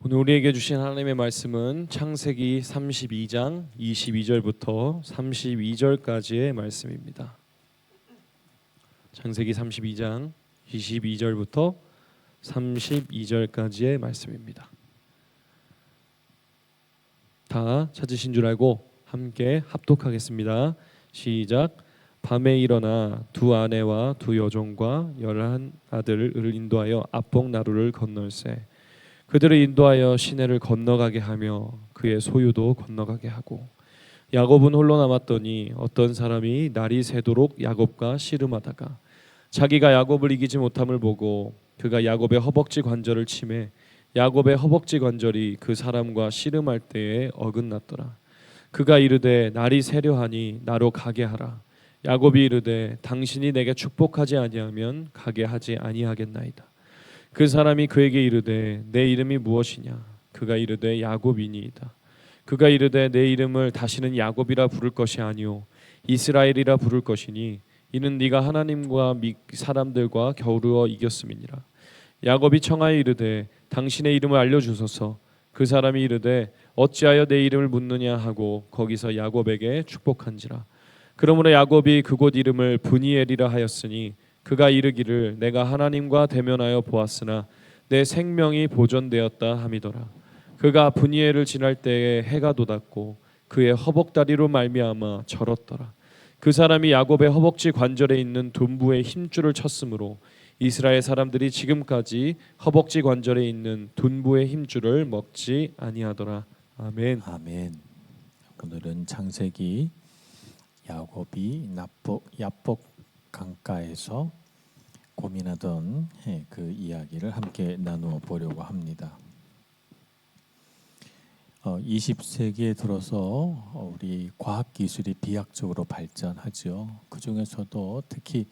오늘 우리에게 주신 하나님의 말씀은 창세기 32장 22절부터 32절까지의 말씀입니다. 창세기 32장 22절부터 32절까지의 말씀입니다. 다 찾으신 줄 알고 함께 합독하겠습니다. 시작. 밤에 일어나 두 아내와 두 여종과 11 아들을 인도하여 압복 나루를 건널세. 그들을 인도하여 시내를 건너가게 하며 그의 소유도 건너가게 하고, 야곱은 홀로 남았더니 어떤 사람이 날이 새도록 야곱과 씨름하다가 자기가 야곱을 이기지 못함을 보고 그가 야곱의 허벅지 관절을 치매 야곱의 허벅지 관절이 그 사람과 씨름할 때에 어긋났더라. 그가 이르되 날이 새려하니 나로 가게 하라. 야곱이 이르되 당신이 내게 축복하지 아니하면 가게 하지 아니하겠나이다. 그 사람이 그에게 이르되 내 이름이 무엇이냐? 그가 이르되 야곱이니이다. 그가 이르되 내 이름을 다시는 야곱이라 부를 것이 아니오 이스라엘이라 부를 것이니 이는 네가 하나님과 사람들과 겨루어 이겼음이니라. 야곱이 청하여 이르되 당신의 이름을 알려주소서. 그 사람이 이르되 어찌하여 내 이름을 묻느냐 하고 거기서 야곱에게 축복한지라. 그러므로 야곱이 그곳 이름을 브니엘이라 하였으니 그가 이르기를 내가 하나님과 대면하여 보았으나 내 생명이 보존되었다 함이더라. 그가 브니엘을 지날 때에 해가 돋았고 그의 허벅다리로 말미암아 절었더라. 그 사람이 야곱의 허벅지 관절에 있는 둔부의 힘줄을 쳤으므로 이스라엘 사람들이 지금까지 허벅지 관절에 있는 둔부의 힘줄을 먹지 아니하더라. 아멘. 아멘. 오늘은 창세기 야곱이 야복 강가에서 고민하던 그 이야기를 함께 나누어 보려고 합니다. 20세기에 들어서 우리 과학 기술이 비약적으로 발전하죠. 그 중에서도 특히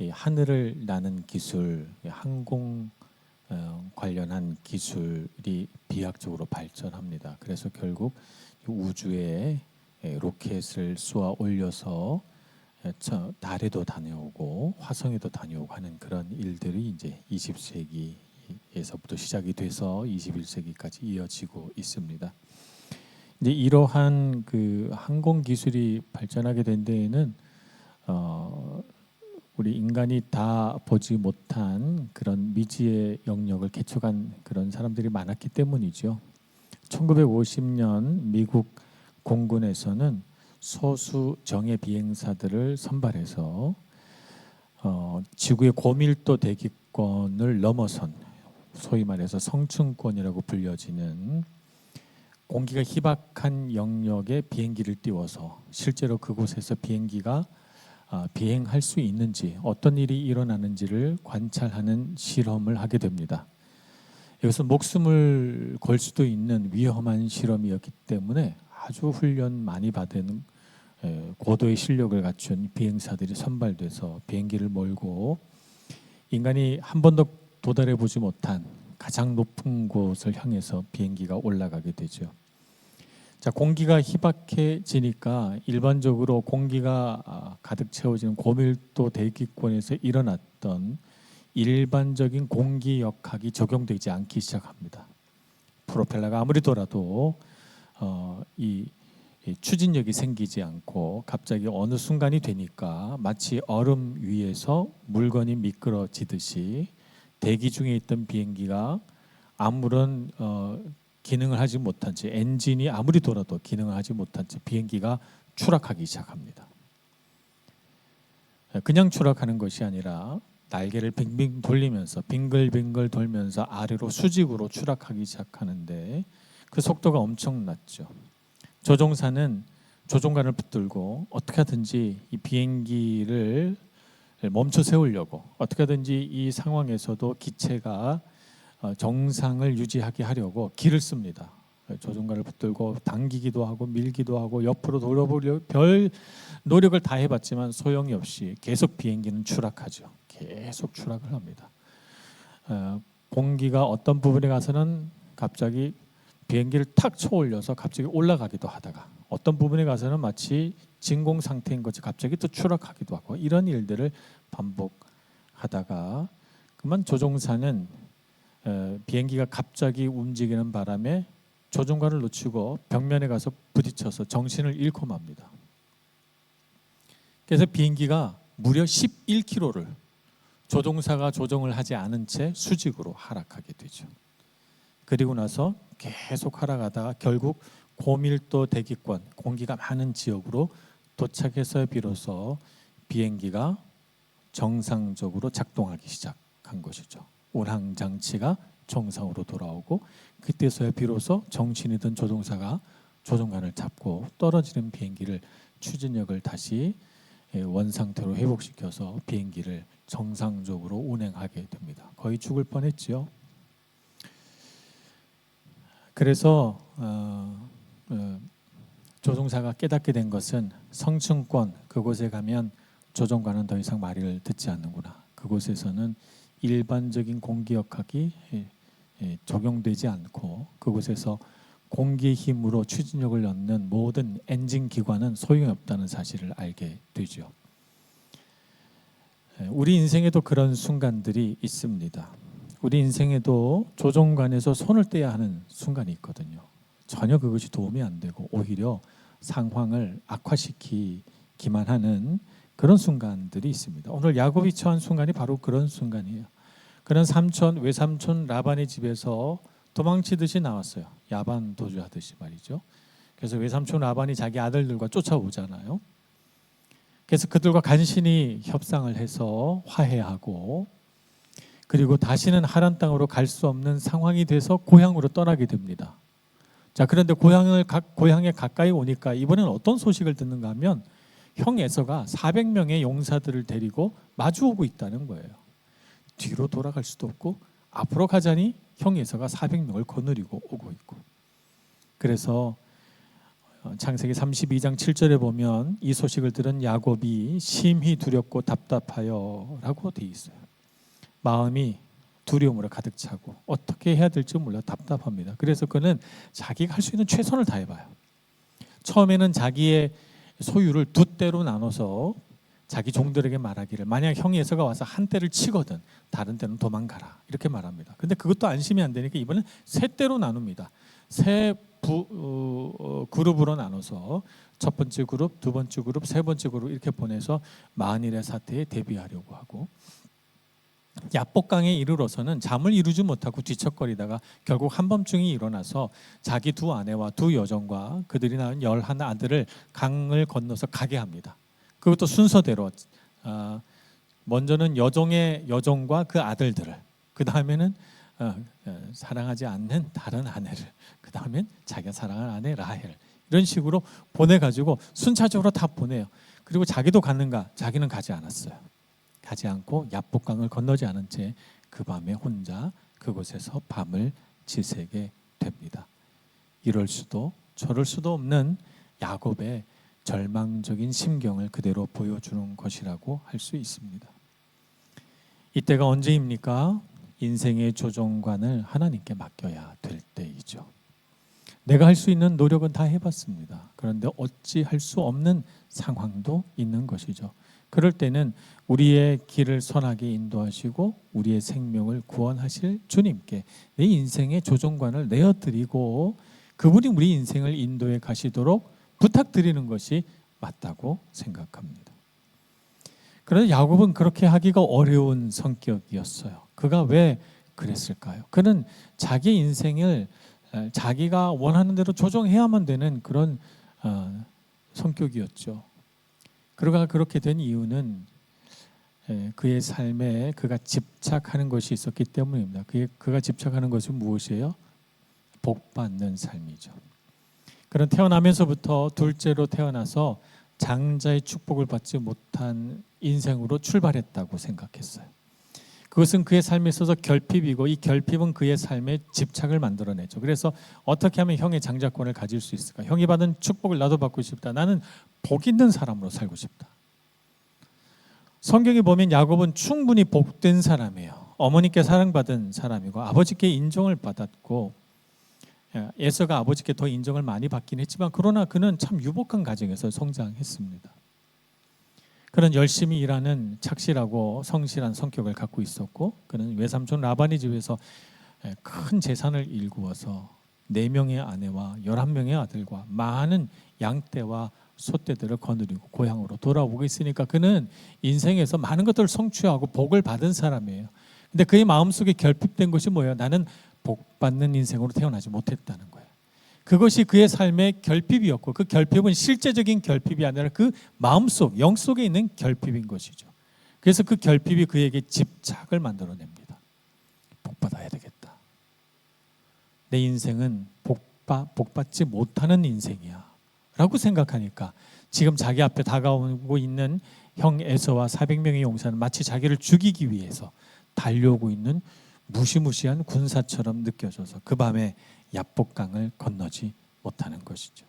하늘을 나는 기술, 항공 관련한 기술이 비약적으로 발전합니다. 그래서 결국 우주에 로켓을 쏘아 올려서 달에도 다녀오고 화성에도 다녀오고 하는 그런 일들이 이제 20세기에서부터 시작이 돼서 21세기까지 이어지고 있습니다. 이제 이러한 그 항공 기술이 발전하게 된 데에는 우리 인간이 다 보지 못한 그런 미지의 영역을 개척한 그런 사람들이 많았기 때문이죠. 1950년 미국 공군에서는 소수 정예 비행사들을 선발해서 지구의 고밀도 대기권을 넘어선 소위 말해서 성층권이라고 불려지는 공기가 희박한 영역에 비행기를 띄워서 실제로 그곳에서 비행기가 비행할 수 있는지 어떤 일이 일어나는지를 관찰하는 실험을 하게 됩니다. 여기서 목숨을 걸 수도 있는 위험한 실험이었기 때문에 아주 훈련 많이 받은 고도의 실력을 갖춘 비행사들이 선발돼서 비행기를 몰고 인간이 한 번도 도달해 보지 못한 가장 높은 곳을 향해서 비행기가 올라가게 되죠. 자, 공기가 희박해지니까 일반적으로 공기가 가득 채워지는 고밀도 대기권에서 일어났던 일반적인 공기 역학이 적용되지 않기 시작합니다. 프로펠러가 아무리 돌아도 이 추진력이 생기지 않고 갑자기 어느 순간이 되니까 마치 얼음 위에서 물건이 미끄러지듯이 대기 중에 있던 비행기가 아무런 기능을 하지 못한 채 엔진이 아무리 돌아도 기능을 하지 못한 채 비행기가 추락하기 시작합니다. 그냥 추락하는 것이 아니라 날개를 빙빙 돌리면서 빙글빙글 돌면서 아래로 수직으로 추락하기 시작하는데 그 속도가 엄청났죠. 조종사는 조종관을 붙들고 어떻게 하든지 이 비행기를 멈춰 세우려고 어떻게 하든지 이 상황에서도 기체가 정상을 유지하게 하려고 기를 씁니다. 조종관을 붙들고 당기기도 하고 밀기도 하고 옆으로 돌려보려 별 노력을 다 해봤지만 소용이 없이 계속 비행기는 추락하죠. 계속 추락을 합니다. 공기가 어떤 부분에 가서는 갑자기 비행기를 탁 쳐올려서 갑자기 올라가기도 하다가 어떤 부분에 가서는 마치 진공 상태인 것이 갑자기 또 추락하기도 하고 이런 일들을 반복하다가 그만 조종사는 비행기가 갑자기 움직이는 바람에 조종관을 놓치고 벽면에 가서 부딪혀서 정신을 잃고 맙니다. 그래서 비행기가 무려 11km를 조종사가 조종을 하지 않은 채 수직으로 하락하게 되죠. 그리고 나서 계속 하락하다가 결국 고밀도 대기권, 공기가 많은 지역으로 도착해서 비로소 비행기가 정상적으로 작동하기 시작한 것이죠. 운항 장치가 정상으로 돌아오고 그때서야 비로소 정신이 든 조종사가 조종관을 잡고 떨어지는 비행기를 추진력을 다시 원상태로 회복시켜서 비행기를 정상적으로 운행하게 됩니다. 거의 죽을 뻔했죠. 그래서 조종사가 깨닫게 된 것은 성층권 그곳에 가면 조종관은 더 이상 말을 듣지 않는구나. 그곳에서는 일반적인 공기역학이 적용되지 않고 그곳에서 공기의 힘으로 추진력을 넣는 모든 엔진 기관은 소용이 없다는 사실을 알게 되죠. 우리 인생에도 그런 순간들이 있습니다. 우리 인생에도 조종관에서 손을 떼야 하는 순간이 있거든요. 전혀 그것이 도움이 안 되고 오히려 상황을 악화시키기만 하는 그런 순간들이 있습니다. 오늘 야곱이 처한 순간이 바로 그런 순간이에요. 그는 외삼촌 라반의 집에서 도망치듯이 나왔어요. 야반 도주하듯이 말이죠. 그래서 외삼촌 라반이 자기 아들들과 쫓아오잖아요. 그래서 그들과 간신히 협상을 해서 화해하고 그리고 다시는 하란 땅으로 갈 수 없는 상황이 돼서 고향으로 떠나게 됩니다. 자, 그런데 고향에 가까이 오니까 이번에는 어떤 소식을 듣는가 하면 형 에서가 400명의 용사들을 데리고 마주오고 있다는 거예요. 뒤로 돌아갈 수도 없고 앞으로 가자니 형 에서가 400명을 거느리고 오고 있고. 그래서 창세기 32장 7절에 보면 이 소식을 들은 야곱이 심히 두렵고 답답하여 라고 되어 있어요. 마음이 두려움으로 가득 차고 어떻게 해야 될지 몰라 답답합니다. 그래서 그는 자기가 할 수 있는 최선을 다해봐요. 처음에는 자기의 소유를 두 떼로 나눠서 자기 종들에게 말하기를 만약 형이 에서가 와서 한 떼를 치거든 다른 떼는 도망가라 이렇게 말합니다. 근데 그것도 안심이 안 되니까 이번엔 세 떼로 나눕니다. 세 그룹으로 나눠서 첫 번째 그룹, 두 번째 그룹, 세 번째 그룹 이렇게 보내서 만일의 사태에 대비하려고 하고 야복강에 이르러서는 잠을 이루지 못하고 뒤척거리다가 결국 한밤중에 일어나서 자기 두 아내와 두 여종과 그들이 낳은 11 아들을 강을 건너서 가게 합니다. 그것도 순서대로 먼저는 여종과 그 아들들을 그 다음에는 사랑하지 않는 다른 아내를 그 다음엔 자기가 사랑하는 아내 라헬 이런 식으로 보내가지고 순차적으로 다 보내요. 그리고 자기도 갔는가? 자기는 가지 않았어요. 가지 않고 야복강을 건너지 않은 채 그 밤에 혼자 그곳에서 밤을 지새게 됩니다. 이럴 수도 저럴 수도 없는 야곱의 절망적인 심경을 그대로 보여주는 것이라고 할 수 있습니다. 이때가 언제입니까? 인생의 조종관을 하나님께 맡겨야 될 때이죠. 내가 할 수 있는 노력은 다 해봤습니다. 그런데 어찌 할 수 없는 상황도 있는 것이죠. 그럴 때는 우리의 길을 선하게 인도하시고 우리의 생명을 구원하실 주님께 내 인생의 조종관을 내어드리고 그분이 우리 인생을 인도해 가시도록 부탁드리는 것이 맞다고 생각합니다. 그런데 야곱은 그렇게 하기가 어려운 성격이었어요. 그가 왜 그랬을까요? 그는 자기 인생을 자기가 원하는 대로 조종해야만 되는 그런 성격이었죠. 그가 그렇게 된 이유는 그의 삶에 그가 집착하는 것이 있었기 때문입니다. 그가 집착하는 것은 무엇이에요? 복 받는 삶이죠. 그는 태어나면서부터 둘째로 태어나서 장자의 축복을 받지 못한 인생으로 출발했다고 생각했어요. 그것은 그의 삶에 있어서 결핍이고 이 결핍은 그의 삶에 집착을 만들어내죠. 그래서 어떻게 하면 형의 장자권을 가질 수 있을까? 형이 받은 축복을 나도 받고 싶다. 나는 복 있는 사람으로 살고 싶다. 성경에 보면 야곱은 충분히 복된 사람이에요. 어머니께 사랑받은 사람이고 아버지께 인정을 받았고 에서가 아버지께 더 인정을 많이 받긴 했지만 그러나 그는 참 유복한 가정에서 성장했습니다. 그는 열심히 일하는 착실하고 성실한 성격을 갖고 있었고 그는 외삼촌 라반의 집에서 큰 재산을 일구어서 4명의 아내와 11명의 아들과 많은 양떼와 소떼들을 거느리고 고향으로 돌아오고 있으니까 그는 인생에서 많은 것들을 성취하고 복을 받은 사람이에요. 근데 그의 마음속에 결핍된 것이 뭐예요? 나는 복 받는 인생으로 태어나지 못했다는 거예요. 그것이 그의 삶의 결핍이었고 그 결핍은 실제적인 결핍이 아니라 그 마음속, 영 속에 있는 결핍인 것이죠. 그래서 그 결핍이 그에게 집착을 만들어냅니다. 복 받아야 되겠다. 내 인생은 복받지 못하는 인생이야 라고 생각하니까 지금 자기 앞에 다가오고 있는 형 에서와 400명의 용사는 마치 자기를 죽이기 위해서 달려오고 있는 무시무시한 군사처럼 느껴져서 그 밤에 야복강을 건너지 못하는 것이죠.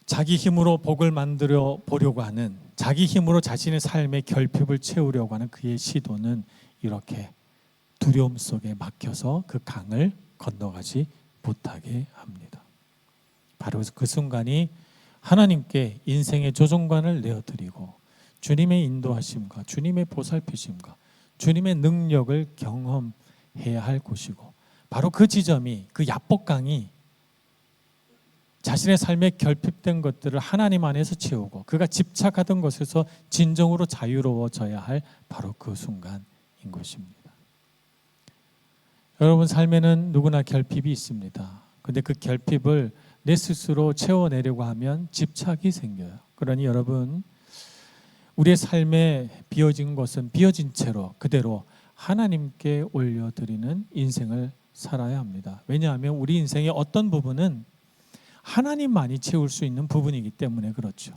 자기 힘으로 복을 만들어 보려고 하는, 자기 힘으로 자신의 삶의 결핍을 채우려고 하는 그의 시도는 이렇게 두려움 속에 막혀서 그 강을 건너가지 못하게 합니다. 바로 그 순간이 하나님께 인생의 조종관을 내어드리고 주님의 인도하심과 주님의 보살피심과 주님의 능력을 경험해야 할 곳이고, 바로 그 지점이, 그 야복강이 자신의 삶에 결핍된 것들을 하나님 안에서 채우고 그가 집착하던 것에서 진정으로 자유로워져야 할 바로 그 순간인 것입니다. 여러분 삶에는 누구나 결핍이 있습니다. 근데 그 결핍을 내 스스로 채워내려고 하면 집착이 생겨요. 그러니 여러분, 우리의 삶에 비어진 것은 비어진 채로 그대로 하나님께 올려드리는 인생을 살아야 합니다. 왜냐하면 우리 인생의 어떤 부분은 하나님만이 채울 수 있는 부분이기 때문에 그렇죠.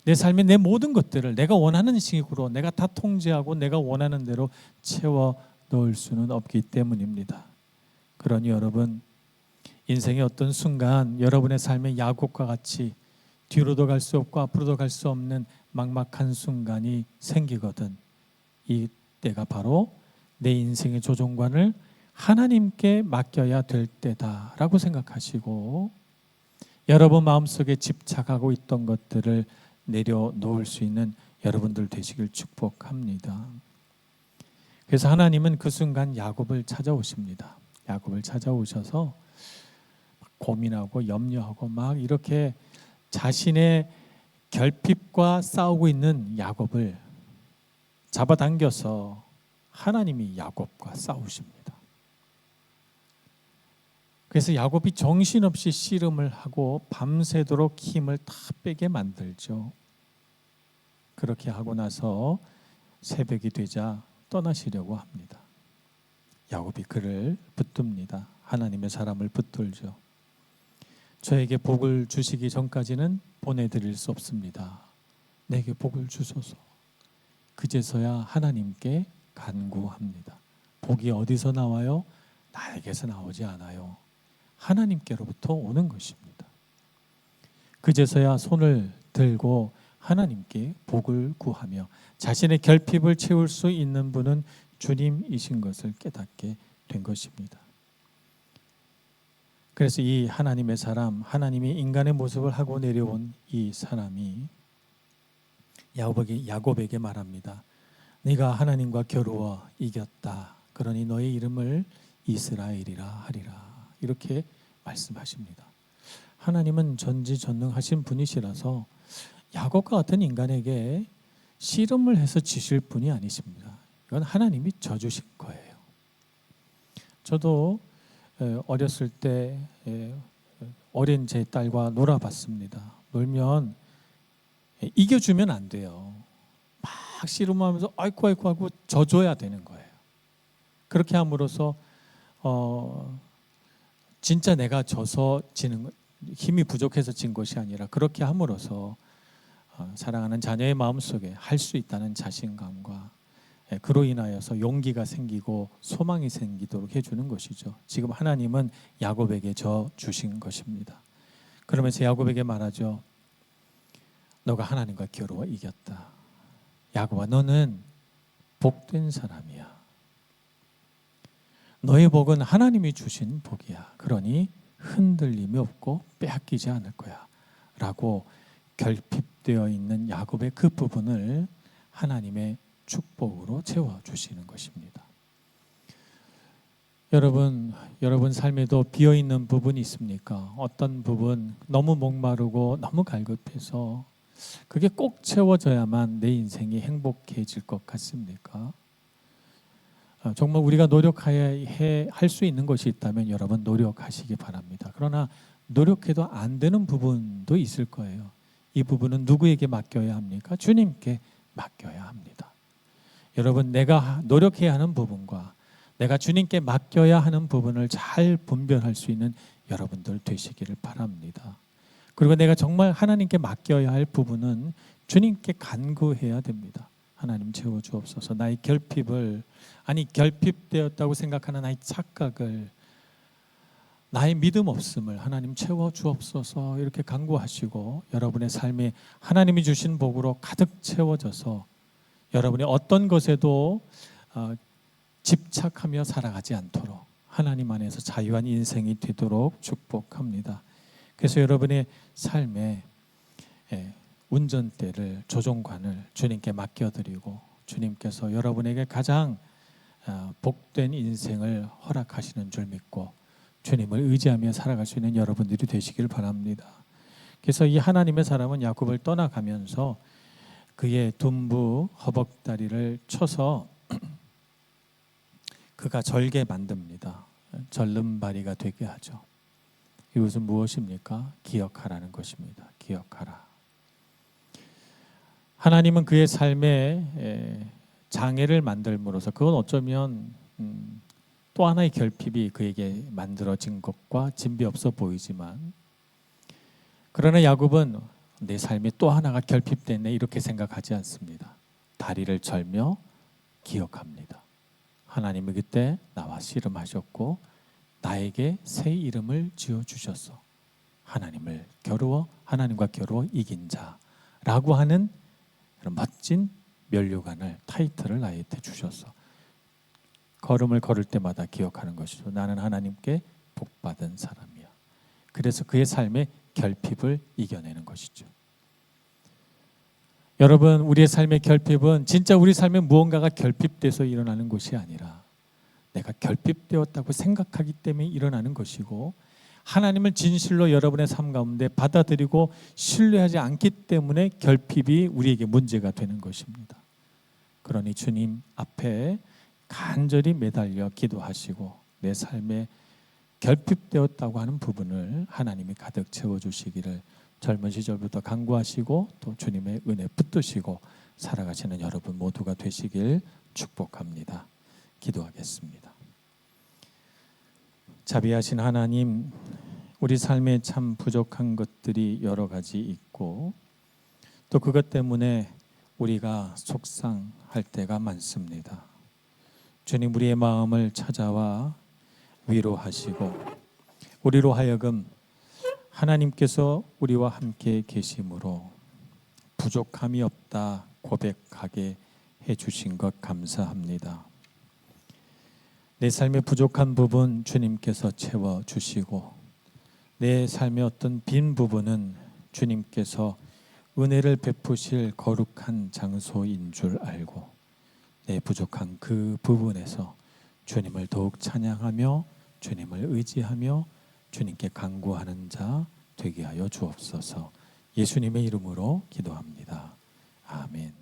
내 삶의 내 모든 것들을 내가 원하는 식으로 내가 다 통제하고 내가 원하는 대로 채워 넣을 수는 없기 때문입니다. 그러니 여러분, 인생의 어떤 순간 여러분의 삶의 야곱과 같이 뒤로도 갈 수 없고 앞으로도 갈 수 없는 막막한 순간이 생기거든 이 때가 바로 내 인생의 조종관을 하나님께 맡겨야 될 때다라고 생각하시고 여러분 마음속에 집착하고 있던 것들을 내려놓을 수 있는 여러분들 되시길 축복합니다. 그래서 하나님은 그 순간 야곱을 찾아오십니다. 야곱을 찾아오셔서 고민하고 염려하고 막 이렇게 자신의 결핍과 싸우고 있는 야곱을 잡아당겨서 하나님이 야곱과 싸우십니다. 그래서 야곱이 정신없이 씨름을 하고 밤새도록 힘을 다 빼게 만들죠. 그렇게 하고 나서 새벽이 되자 떠나시려고 합니다. 야곱이 그를 붙듭니다. 하나님의 사람을 붙들죠. 저에게 복을 주시기 전까지는 보내드릴 수 없습니다. 내게 복을 주소서. 그제서야 하나님께 간구합니다. 복이 어디서 나와요? 나에게서 나오지 않아요. 하나님께로부터 오는 것입니다. 그제서야 손을 들고 하나님께 복을 구하며 자신의 결핍을 채울 수 있는 분은 주님이신 것을 깨닫게 된 것입니다. 그래서 이 하나님의 사람, 하나님이 인간의 모습을 하고 내려온 이 사람이 야곱에게 말합니다. 네가 하나님과 겨루어 이겼다. 그러니 너의 이름을 이스라엘이라 하리라. 이렇게 말씀하십니다. 하나님은 전지전능하신 분이시라서 야곱과 같은 인간에게 씨름을 해서 지실 분이 아니십니다. 이건 하나님이 져주신 거예요. 저도 어렸을 때 어린 제 딸과 놀아봤습니다. 놀면 이겨주면 안 돼요. 막 씨름하면서 아이고 하고 져줘야 되는 거예요. 그렇게 함으로써 진짜 내가 져서 지는, 힘이 부족해서 진 것이 아니라 그렇게 함으로써 사랑하는 자녀의 마음속에 할 수 있다는 자신감과 그로 인하여서 용기가 생기고 소망이 생기도록 해주는 것이죠. 지금 하나님은 야곱에게 져 주신 것입니다. 그러면서 야곱에게 말하죠. 너가 하나님과 겨루어 이겼다. 야곱아, 너는 복된 사람이야. 너의 복은 하나님이 주신 복이야. 그러니 흔들림이 없고 빼앗기지 않을 거야. 라고 결핍되어 있는 야곱의 그 부분을 하나님의 축복으로 채워주시는 것입니다. 여러분 삶에도 비어 있는 부분이 있습니까? 어떤 부분 너무 목마르고 너무 갈급해서 그게 꼭 채워져야만 내 인생이 행복해질 것 같습니까? 정말 우리가 노력해야 할 수 있는 것이 있다면 여러분 노력하시기 바랍니다. 그러나 노력해도 안 되는 부분도 있을 거예요. 이 부분은 누구에게 맡겨야 합니까? 주님께 맡겨야 합니다. 여러분, 내가 노력해야 하는 부분과 내가 주님께 맡겨야 하는 부분을 잘 분별할 수 있는 여러분들 되시기를 바랍니다. 그리고 내가 정말 하나님께 맡겨야 할 부분은 주님께 간구해야 됩니다. 하나님 채워주옵소서. 나의 결핍되었다고 생각하는 나의 착각을, 나의 믿음 없음을 하나님 채워주옵소서 이렇게 간구하시고 여러분의 삶이 하나님이 주신 복으로 가득 채워져서 여러분이 어떤 것에도 집착하며 살아가지 않도록 하나님 안에서 자유한 인생이 되도록 축복합니다. 그래서 여러분의 삶에 운전대를, 조종관을 주님께 맡겨드리고 주님께서 여러분에게 가장 복된 인생을 허락하시는 줄 믿고 주님을 의지하며 살아갈 수 있는 여러분들이 되시길 바랍니다. 그래서 이 하나님의 사람은 야곱을 떠나가면서 그의 둔부 허벅다리를 쳐서 그가 절게 만듭니다. 절름발이가 되게 하죠. 이것은 무엇입니까? 기억하라는 것입니다. 기억하라. 하나님은 그의 삶에 장애를 만들므로써 그건 어쩌면 또 하나의 결핍이 그에게 만들어진 것과 진비 없어 보이지만, 그러나 야곱은 내 삶에 또 하나가 결핍됐네 이렇게 생각하지 않습니다. 다리를 절며 기억합니다. 하나님이 그때 나와 씨름하셨고 나에게 새 이름을 지어주셨어. 하나님과 겨루어 이긴 자라고 하는 그런 멋진 면류관을, 타이틀을 나에게 주셨어. 걸음을 걸을 때마다 기억하는 것이죠. 나는 하나님께 복받은 사람이야. 그래서 그의 삶의 결핍을 이겨내는 것이죠. 여러분, 우리의 삶의 결핍은 진짜 우리 삶에 무언가가 결핍돼서 일어나는 것이 아니라 내가 결핍되었다고 생각하기 때문에 일어나는 것이고, 하나님을 진실로 여러분의 삶 가운데 받아들이고 신뢰하지 않기 때문에 결핍이 우리에게 문제가 되는 것입니다. 그러니 주님 앞에 간절히 매달려 기도하시고 내 삶에 결핍되었다고 하는 부분을 하나님이 가득 채워주시기를 젊은 시절부터 간구하시고 또 주님의 은혜 붙드시고 살아가시는 여러분 모두가 되시길 축복합니다. 기도하겠습니다. 자비하신 하나님, 우리 삶에 참 부족한 것들이 여러 가지 있고 또 그것 때문에 우리가 속상할 때가 많습니다. 주님, 우리의 마음을 찾아와 위로하시고 우리로 하여금 하나님께서 우리와 함께 계심으로 부족함이 없다 고백하게 해주신 것 감사합니다. 내 삶의 부족한 부분 주님께서 채워주시고 내 삶의 어떤 빈 부분은 주님께서 은혜를 베푸실 거룩한 장소인 줄 알고 내 부족한 그 부분에서 주님을 더욱 찬양하며 주님을 의지하며 주님께 간구하는 자 되게 하여 주옵소서. 예수님의 이름으로 기도합니다. 아멘.